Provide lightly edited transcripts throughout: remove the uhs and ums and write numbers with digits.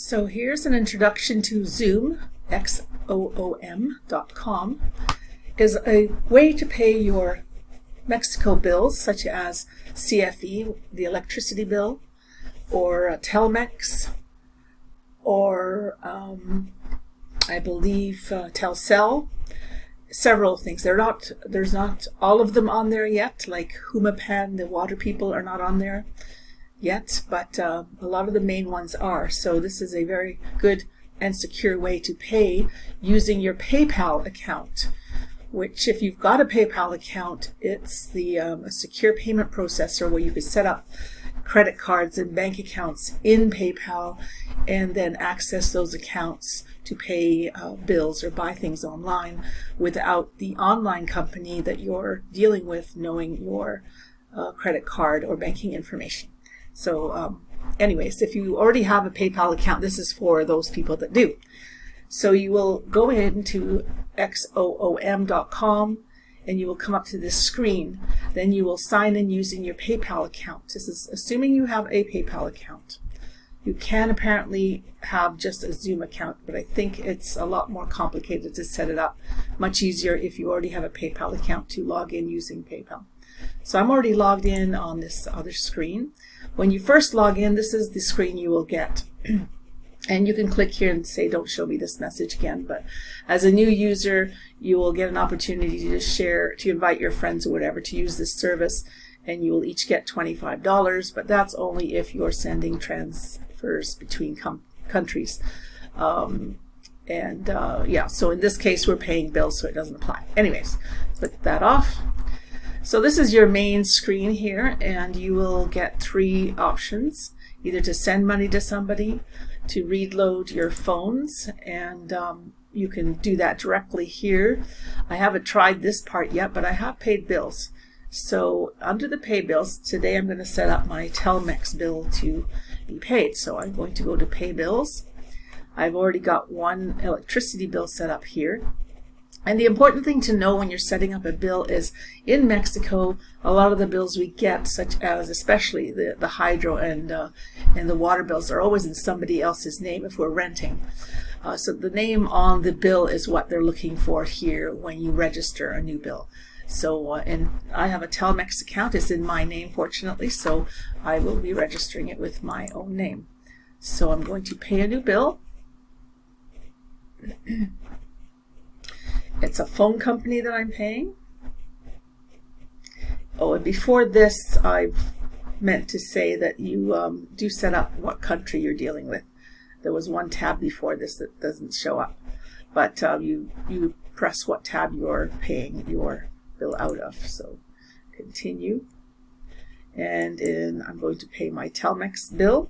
So here's an introduction to Xoom, Xoom.com, is a way to pay your Mexico bills such as CFE, the electricity bill, or Telmex, or I believe Telcel. Several things. There's not all of them on there yet, like Humapan, the water people are not on there yet, but a lot of the main ones are. So this is a very good and secure way to pay using your PayPal account, which if you've got a PayPal account, it's the a secure payment processor where you could set up credit cards and bank accounts in PayPal and then access those accounts to pay bills or buy things online without the online company that you're dealing with knowing your credit card or banking information. So anyways, if you already have a PayPal account, this is for those people that do. So you will go into Xoom.com and you will come up to this screen. Then you will sign in using your PayPal account. This is assuming you have a PayPal account. You can apparently have just a Xoom account, but I think it's a lot more complicated to set it up. Much easier if you already have a PayPal account to log in using PayPal. So I'm already logged in on this other screen. When you first log in, this is the screen you will get. And you can click here and say, don't show me this message again. But as a new user, you will get an opportunity to share, to invite your friends or whatever to use this service. And you will each get $25, but that's only if you're sending transfers between countries. Yeah, so in this case, we're paying bills, so it doesn't apply. Anyways, click that off. So this is your main screen here, and you will get three options: either to send money to somebody, to reload your phones, and you can do that directly here. I haven't tried this part yet, but I have paid bills. So under the pay bills, today I'm going to set up my Telmex bill to be paid. So I'm going to go to pay bills. I've already got one electricity bill set up here. And the important thing to know when you're setting up a bill is in Mexico, a lot of the bills we get, such as especially the hydro and the water bills, are always in somebody else's name if we're renting. So the name on the bill is what they're looking for here when you register a new bill. So and I have a Telmex account. It's in my name, fortunately, so I will be registering it with my own name. So I'm going to pay a new bill. It's a phone company that I'm paying. Oh, and before this, I've meant to say that you do set up what country you're dealing with. There was one tab before this that doesn't show up, but you press what tab you're paying your bill out of. So continue, and I'm going to pay my Telmex bill,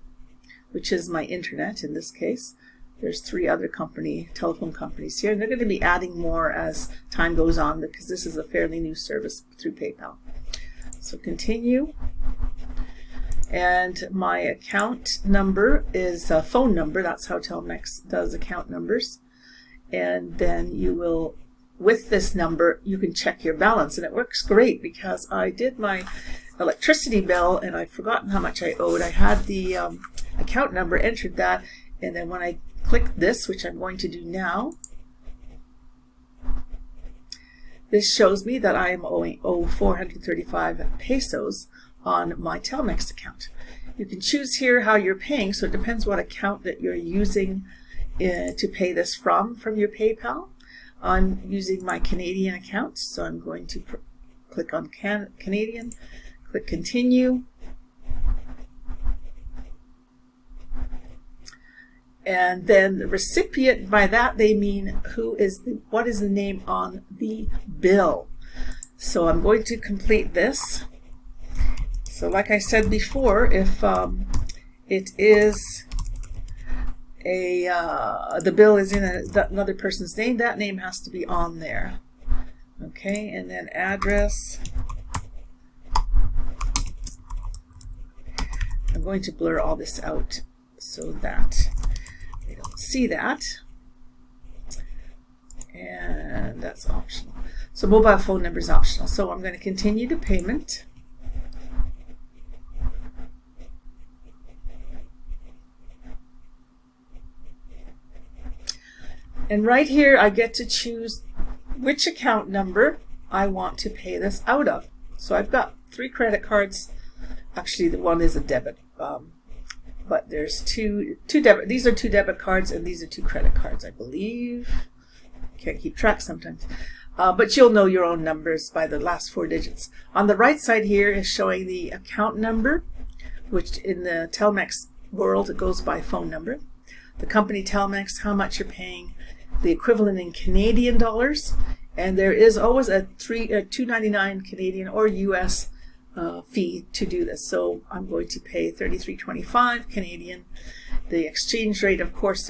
which is my internet in this case. There's three other telephone companies here, and they're going to be adding more as time goes on because this is a fairly new service through PayPal. So continue, and my account number is a phone number. That's how Telmex does account numbers. And then you will, with this number, you can check your balance, and it works great because I did my electricity bill and I've forgotten how much I owed. I had the account number, entered that, and then when I click this, which I'm going to do now, this shows me that I am owe 435 pesos on my Telmex account. You can choose here how you're paying, so it depends what account that you're using to pay this from your PayPal. I'm using my Canadian account, so I'm going to click on Canadian, click continue. And then the recipient, by that they mean what is the name on the bill. So I'm going to complete this. So like I said before, if it is the bill is in another person's name, that name has to be on there. Okay, and then address. I'm going to blur all this out so that they don't see that, and that's optional. So mobile phone number is optional. So I'm going to continue to payment. And right here I get to choose which account number I want to pay this out of. So I've got 3 credit cards. Actually, the one is a debit, but there's two debit. These are 2 debit cards, and these are 2 credit cards, I believe. Can't keep track sometimes, but you'll know your own numbers by the last 4 digits. On the right side here is showing the account number, which in the Telmex world it goes by phone number. The company Telmex, how much you're paying, the equivalent in Canadian dollars, and there is always a $2.99 Canadian or US fee to do this. So I'm going to pay $33.25 Canadian. The exchange rate, of course,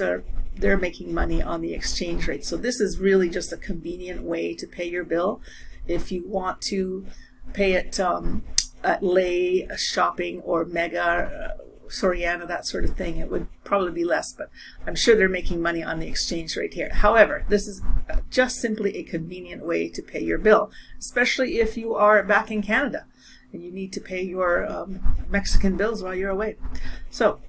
they're making money on the exchange rate. So this is really just a convenient way to pay your bill. If you want to pay it at Lay, Shopping, or Mega, Soriana, that sort of thing, it would probably be less, but I'm sure they're making money on the exchange rate here. However, this is just simply a convenient way to pay your bill, especially if you are back in Canada and you need to pay your Mexican bills while you're away. So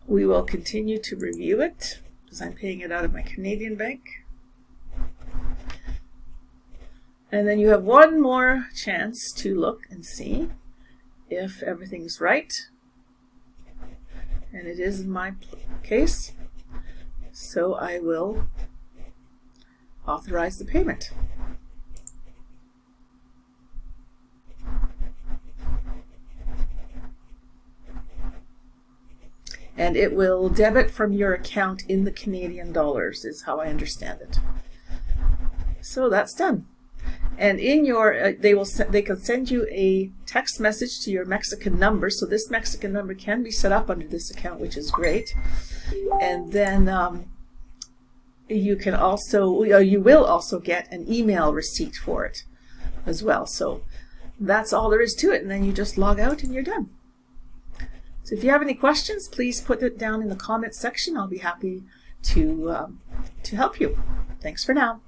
we will continue to review it because I'm paying it out of my Canadian bank. And then you have one more chance to look and see if everything's right. And it is in my case. So I will authorize the payment. And it will debit from your account in the Canadian dollars, is how I understand it. So that's done. And in your, they can send you a text message to your Mexican number. So this Mexican number can be set up under this account, which is great. And then you can also, you will also get an email receipt for it as well. So that's all there is to it. And then you just log out and you're done. So if you have any questions, please put it down in the comments section. I'll be happy to help you. Thanks for now.